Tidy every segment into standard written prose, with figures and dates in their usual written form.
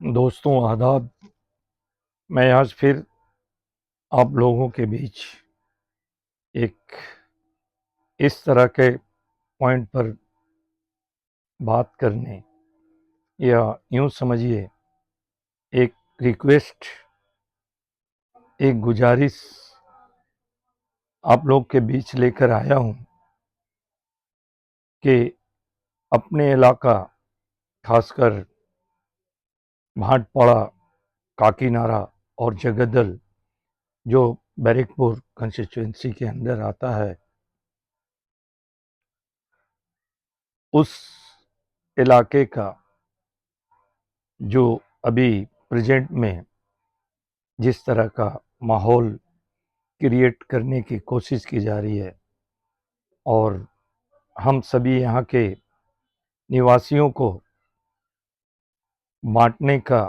दोस्तों आदाब। मैं आज फिर आप लोगों के बीच एक इस तरह के पॉइंट पर बात करने, या यूं समझिए एक रिक्वेस्ट, एक गुजारिश आप लोग के बीच लेकर आया हूं कि अपने इलाका, खासकर भाटपाड़ा, काकीनाडा और जगदल, जो बैरकपुर कंस्टिट्यूंसी के अंदर आता है, उस इलाके का जो अभी प्रेजेंट में जिस तरह का माहौल क्रिएट करने की कोशिश की जा रही है, और हम सभी यहाँ के निवासियों को बांटने का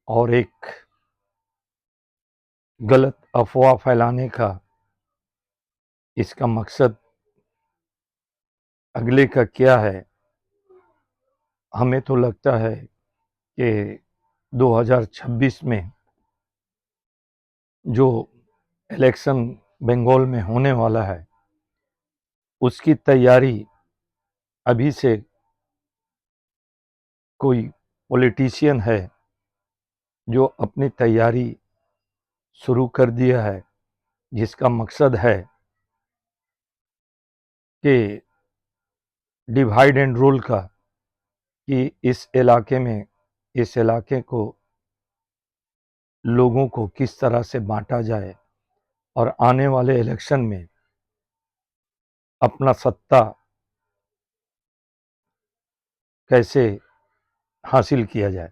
और एक गलत अफवाह फैलाने का, इसका मकसद अगले का क्या है। हमें तो लगता है कि 2026 में जो इलेक्शन बंगाल में होने वाला है, उसकी तैयारी अभी से कोई पॉलिटिशियन है जो अपनी तैयारी शुरू कर दिया है, जिसका मकसद है कि डिवाइड एंड रूल का, कि इस इलाके को लोगों को किस तरह से बांटा जाए और आने वाले इलेक्शन में अपना सत्ता कैसे हासिल किया जाए।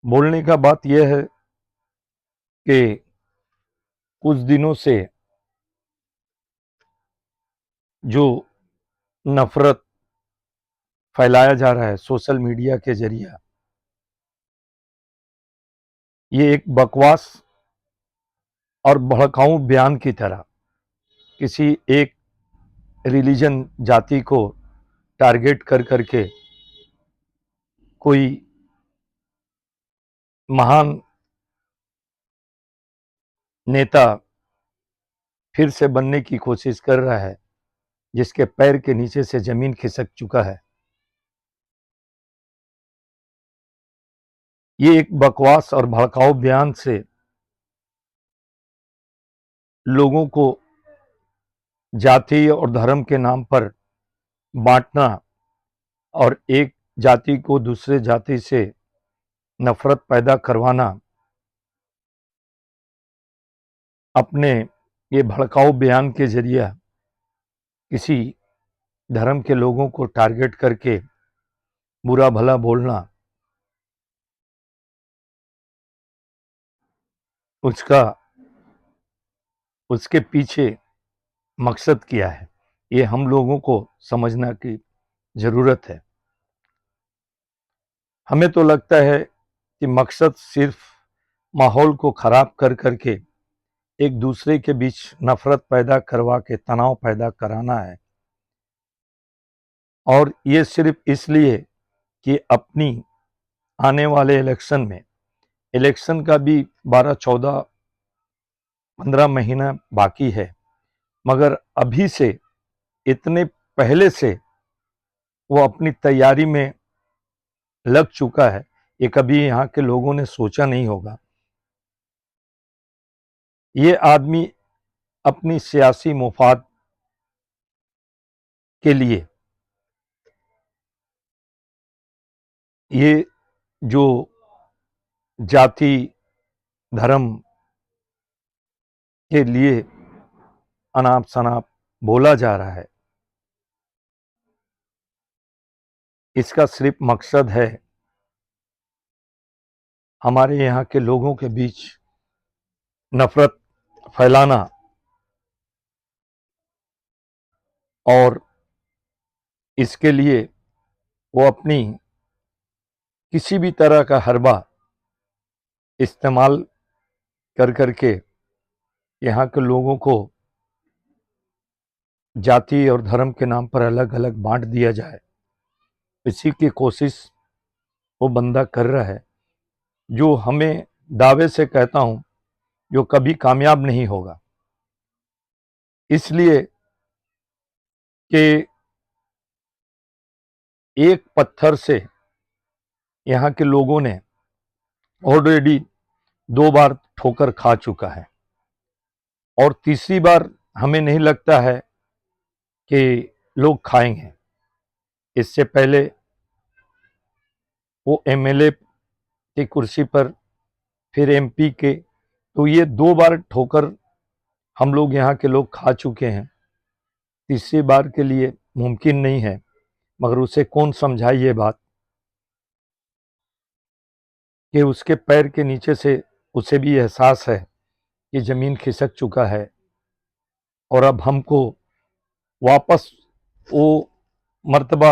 बोलने का बात यह है कि कुछ दिनों से जो नफरत फैलाया जा रहा है सोशल मीडिया के जरिए, ये एक बकवास और भड़काऊ बयान की तरह किसी एक रिलीजन, जाति को टारगेट कर करके कोई महान नेता फिर से बनने की कोशिश कर रहा है, जिसके पैर के नीचे से जमीन खिसक चुका है। ये एक बकवास और भड़काऊ बयान से लोगों को जाति और धर्म के नाम पर बांटना और एक जाति को दूसरे जाति से नफरत पैदा करवाना, अपने ये भड़काऊ बयान के जरिए किसी धर्म के लोगों को टारगेट करके बुरा भला बोलना, उसके पीछे मकसद क्या है, ये हम लोगों को समझना की जरूरत है। हमें तो लगता है कि मकसद सिर्फ माहौल को खराब कर करके एक दूसरे के बीच नफरत पैदा करवा के तनाव पैदा कराना है, और ये सिर्फ इसलिए कि अपनी आने वाले इलेक्शन का भी 12, 14, 15 महीना बाकी है, मगर अभी से, इतने पहले से वो अपनी तैयारी में लग चुका है। ये कभी यहाँ के लोगों ने सोचा नहीं होगा। ये आदमी अपनी सियासी मुफाद के लिए ये जो जाति धर्म के लिए अनाप शनाप बोला जा रहा है, इसका सिर्फ मकसद है हमारे यहाँ के लोगों के बीच नफरत फैलाना, और इसके लिए वो अपनी किसी भी तरह का हरबा इस्तेमाल कर करके यहाँ के लोगों को जाति और धर्म के नाम पर अलग अलग बांट दिया जाए, इसी की कोशिश वो बंदा कर रहा है, जो हमें दावे से कहता हूं जो कभी कामयाब नहीं होगा। इसलिए कि एक पत्थर से यहाँ के लोगों ने ऑलरेडी 2 बार ठोकर खा चुका है, और तीसरी बार हमें नहीं लगता है कि लोग खाएंगे। इससे पहले वो एमएलए की कुर्सी पर, फिर एमपी के, तो ये 2 बार ठोकर हम लोग यहाँ के लोग खा चुके हैं। तीसरी बार के लिए मुमकिन नहीं है, मगर उसे कौन समझाए ये बात कि उसके पैर के नीचे से उसे भी एहसास है कि जमीन खिसक चुका है, और अब हमको वापस वो मर्तबा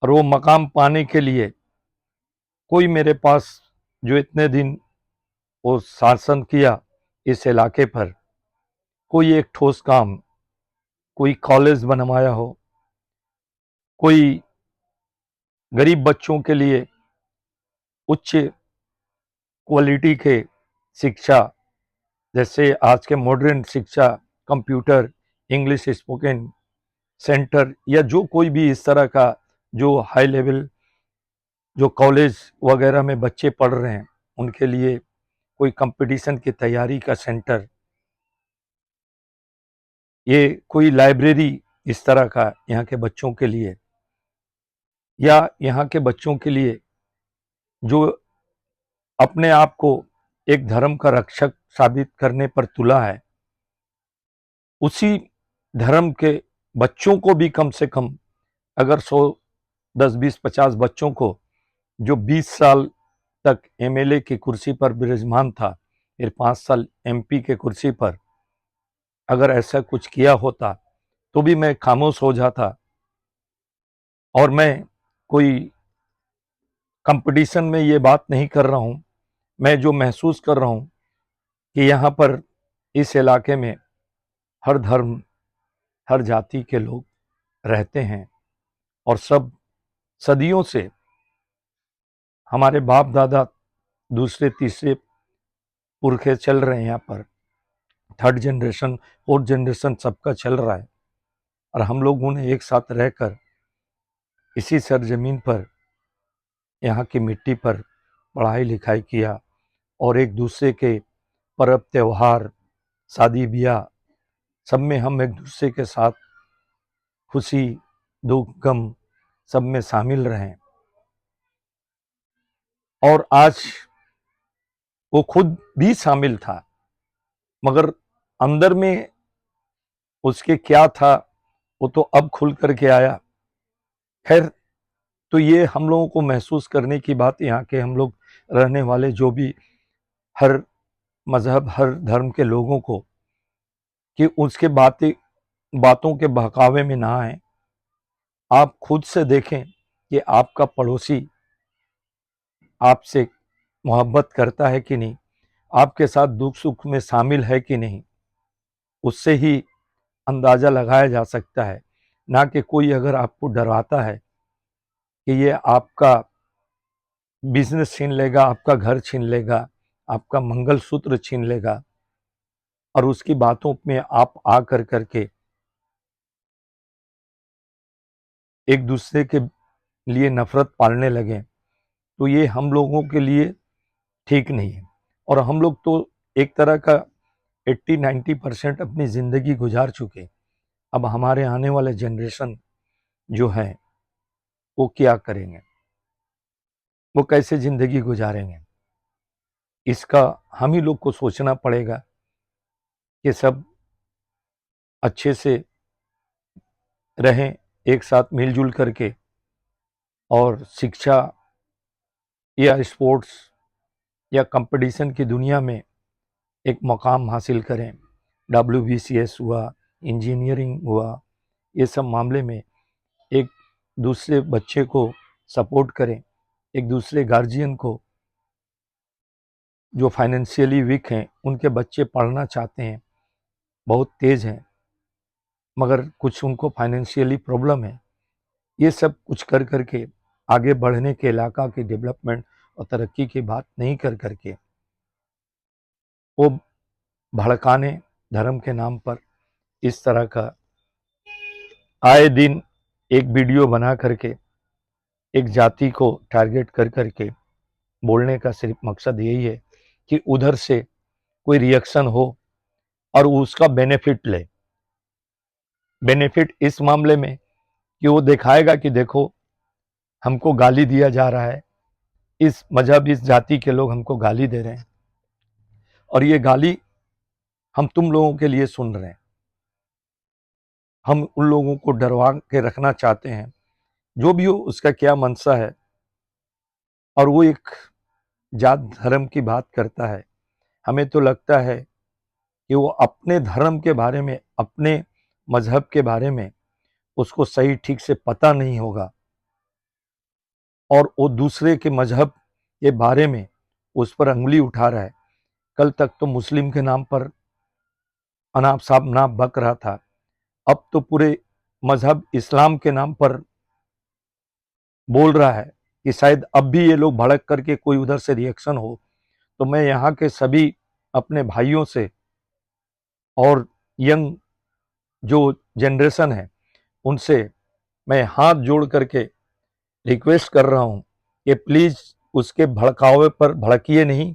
और वो मकाम पाने के लिए कोई मेरे पास, जो इतने दिन वो शासन किया इस इलाके पर, कोई एक ठोस काम, कोई कॉलेज बनवाया हो, कोई गरीब बच्चों के लिए उच्च क्वालिटी के शिक्षा, जैसे आज के मॉडर्न शिक्षा, कंप्यूटर, इंग्लिश स्पोकन सेंटर, या जो कोई भी इस तरह का जो हाई लेवल जो कॉलेज वगैरह में बच्चे पढ़ रहे हैं, उनके लिए कोई कंपटीशन की तैयारी का सेंटर, ये कोई लाइब्रेरी इस तरह का यहाँ के बच्चों के लिए, या यहाँ के बच्चों के लिए जो अपने आप को एक धर्म का रक्षक साबित करने पर तुला है, उसी धर्म के बच्चों को भी कम से कम, अगर 100, 10, 20, 50 बच्चों को, जो 20 साल तक एमएलए की कुर्सी पर विराजमान था, फिर 5 साल एमपी के कुर्सी पर, अगर ऐसा कुछ किया होता तो भी मैं खामोश हो जाता, और मैं कोई कंपटीशन में ये बात नहीं कर रहा हूं। मैं जो महसूस कर रहा हूं कि यहाँ पर इस इलाके में हर धर्म, हर जाति के लोग रहते हैं, और सब सदियों से हमारे बाप दादा, दूसरे तीसरे पुरखे चल रहे हैं यहाँ पर, 3rd जनरेशन 4th जनरेशन सबका चल रहा है, और हम लोगों ने एक साथ रहकर इसी सरजमीन पर, यहाँ की मिट्टी पर पढ़ाई लिखाई किया, और एक दूसरे के पर्व त्योहार, शादी ब्याह, सब में हम एक दूसरे के साथ खुशी दुख गम सब में शामिल रहें। और आज वो खुद भी शामिल था, मगर अंदर में उसके क्या था वो तो अब खुल करके आया। खैर, तो ये हम लोगों को महसूस करने की बात, यहाँ के हम लोग रहने वाले जो भी हर मजहब, हर धर्म के लोगों को, कि उसके बातों के बहकावे में ना आए। आप खुद से देखें कि आपका पड़ोसी आपसे मोहब्बत करता है कि नहीं, आपके साथ दुख सुख में शामिल है कि नहीं, उससे ही अंदाजा लगाया जा सकता है। ना कि कोई अगर आपको डराता है कि ये आपका बिजनेस छीन लेगा, आपका घर छीन लेगा, आपका मंगलसूत्र छीन लेगा, और उसकी बातों में आप आ कर करके एक दूसरे के लिए नफरत पालने लगे, तो ये हम लोगों के लिए ठीक नहीं है। और हम लोग तो एक तरह का 80-90% अपनी ज़िंदगी गुजार चुके। अब हमारे आने वाले जनरेशन जो है वो क्या करेंगे, वो कैसे ज़िंदगी गुजारेंगे, इसका हम ही लोग को सोचना पड़ेगा कि सब अच्छे से रहें, एक साथ मिलजुल करके, और शिक्षा या स्पोर्ट्स या कंपटीशन की दुनिया में एक मुकाम हासिल करें। WBCS हुआ, इंजीनियरिंग हुआ, ये सब मामले में एक दूसरे बच्चे को सपोर्ट करें, एक दूसरे गार्जियन को, जो फाइनेंशियली वीक हैं, उनके बच्चे पढ़ना चाहते हैं, बहुत तेज़ हैं, मगर कुछ उनको फाइनेंशियली प्रॉब्लम है, ये सब कुछ कर करके आगे बढ़ने के, इलाका की डेवलपमेंट और तरक्की की बात नहीं कर करके वो भड़काने धर्म के नाम पर इस तरह का आए दिन एक वीडियो बना करके एक जाति को टारगेट कर करके बोलने का सिर्फ मकसद यही है कि उधर से कोई रिएक्शन हो और वो उसका बेनिफिट ले। बेनिफिट इस मामले में कि वो दिखाएगा कि देखो हमको गाली दिया जा रहा है, इस मजहब इस जाति के लोग हमको गाली दे रहे हैं और ये गाली हम तुम लोगों के लिए सुन रहे हैं। हम उन लोगों को डरवा के रखना चाहते हैं, जो भी हो उसका क्या मंशा है। और वो एक जात धर्म की बात करता है। हमें तो लगता है कि वो अपने धर्म के बारे में, अपने मजहब के बारे में उसको सही ठीक से पता नहीं होगा और वो दूसरे के मजहब के बारे में उस पर अंगुली उठा रहा है। कल तक तो मुस्लिम के नाम पर अनाप शनाप ना बक रहा था, अब तो पूरे मजहब इस्लाम के नाम पर बोल रहा है कि शायद अब भी ये लोग भड़क करके कोई उधर से रिएक्शन हो। तो मैं यहाँ के सभी अपने भाइयों से और यंग जो जनरेशन है उनसे मैं हाथ जोड़ करके रिक्वेस्ट कर रहा हूँ कि प्लीज उसके भड़कावे पर भड़किए नहीं,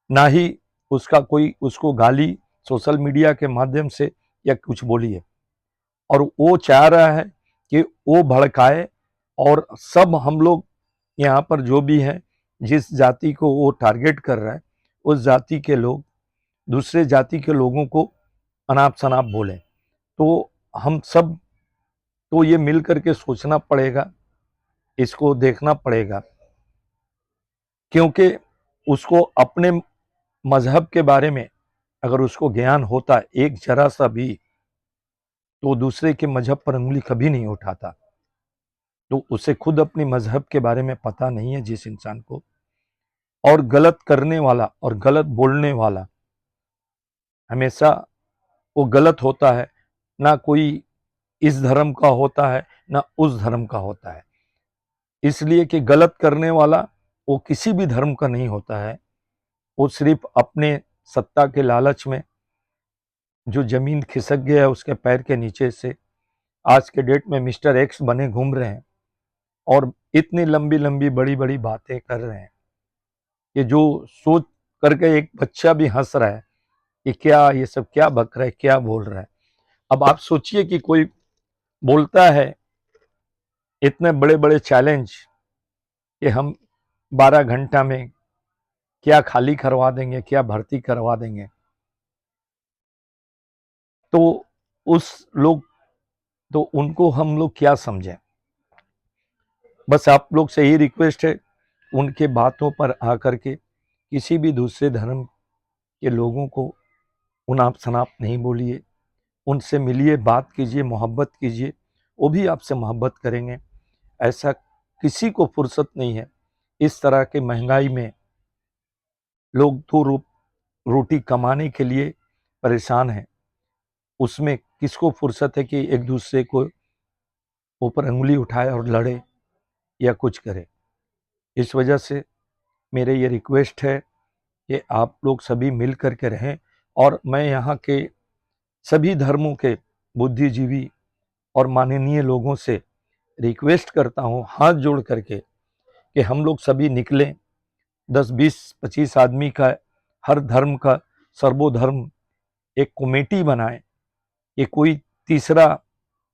ना ही उसका कोई उसको गाली सोशल मीडिया के माध्यम से या कुछ बोलिए। और वो चाह रहा है कि वो भड़काए और सब हम लोग यहाँ पर जो भी हैं, जिस जाति को वो टारगेट कर रहा है उस जाति के लोग दूसरे जाति के लोगों को अनाप शनाप बोलें। तो हम सब तो ये मिल करके सोचना पड़ेगा, इसको देखना पड़ेगा, क्योंकि उसको अपने मजहब के बारे में अगर उसको ज्ञान होता एक जरा सा भी, तो दूसरे के मजहब पर उंगली कभी नहीं उठाता। तो उसे खुद अपनी मजहब के बारे में पता नहीं है जिस इंसान को, और गलत करने वाला और गलत बोलने वाला हमेशा वो गलत होता है। ना कोई इस धर्म का होता है ना उस धर्म का होता है, इसलिए कि गलत करने वाला वो किसी भी धर्म का नहीं होता है। वो सिर्फ अपने सत्ता के लालच में जो जमीन खिसक गया है उसके पैर के नीचे से आज के डेट में मिस्टर एक्स बने घूम रहे हैं और इतनी लंबी लंबी बड़ी बड़ी बातें कर रहे हैं कि जो सोच करके एक बच्चा भी हंस रहा है कि क्या ये सब क्या बक रहा है, क्या बोल रहा है। अब आप सोचिए कि कोई बोलता है इतने बड़े बड़े चैलेंज कि हम 12 घंटा में क्या खाली करवा देंगे, क्या भर्ती करवा देंगे, तो उस लोग तो उनको हम लोग क्या समझें। बस आप लोग से यही रिक्वेस्ट है, उनके बातों पर आकर के किसी भी दूसरे धर्म के लोगों को उनाप शनाप नहीं बोलिए, उनसे मिलिए, बात कीजिए, मोहब्बत कीजिए, वो भी आपसे मोहब्बत करेंगे। ऐसा किसी को फुर्सत नहीं है। इस तरह के महंगाई में लोग तो रोटी कमाने के लिए परेशान हैं, उसमें किसको फुर्सत है कि एक दूसरे को ऊपर अंगुली उठाए और लड़े या कुछ करे। इस वजह से मेरे ये रिक्वेस्ट है कि आप लोग सभी मिल कर के रहें। और मैं यहाँ के सभी धर्मों के बुद्धिजीवी और माननीय लोगों से रिक्वेस्ट करता हूँ हाथ जोड़ करके कि हम लोग सभी निकलें, 10 20 25 आदमी का हर धर्म का सर्वोधर्म एक कमेटी बनाए कि कोई तीसरा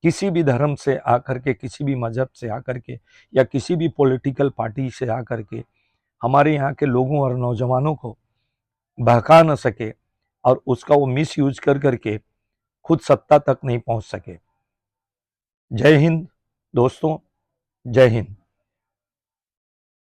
किसी भी धर्म से आकर के, किसी भी मजहब से आकर के या किसी भी पॉलिटिकल पार्टी से आकर के हमारे यहाँ के लोगों और नौजवानों को बहका न सके और उसका वो मिस यूज कर करके खुद सत्ता तक नहीं पहुंच सके। जय हिंद दोस्तों, जय हिंद।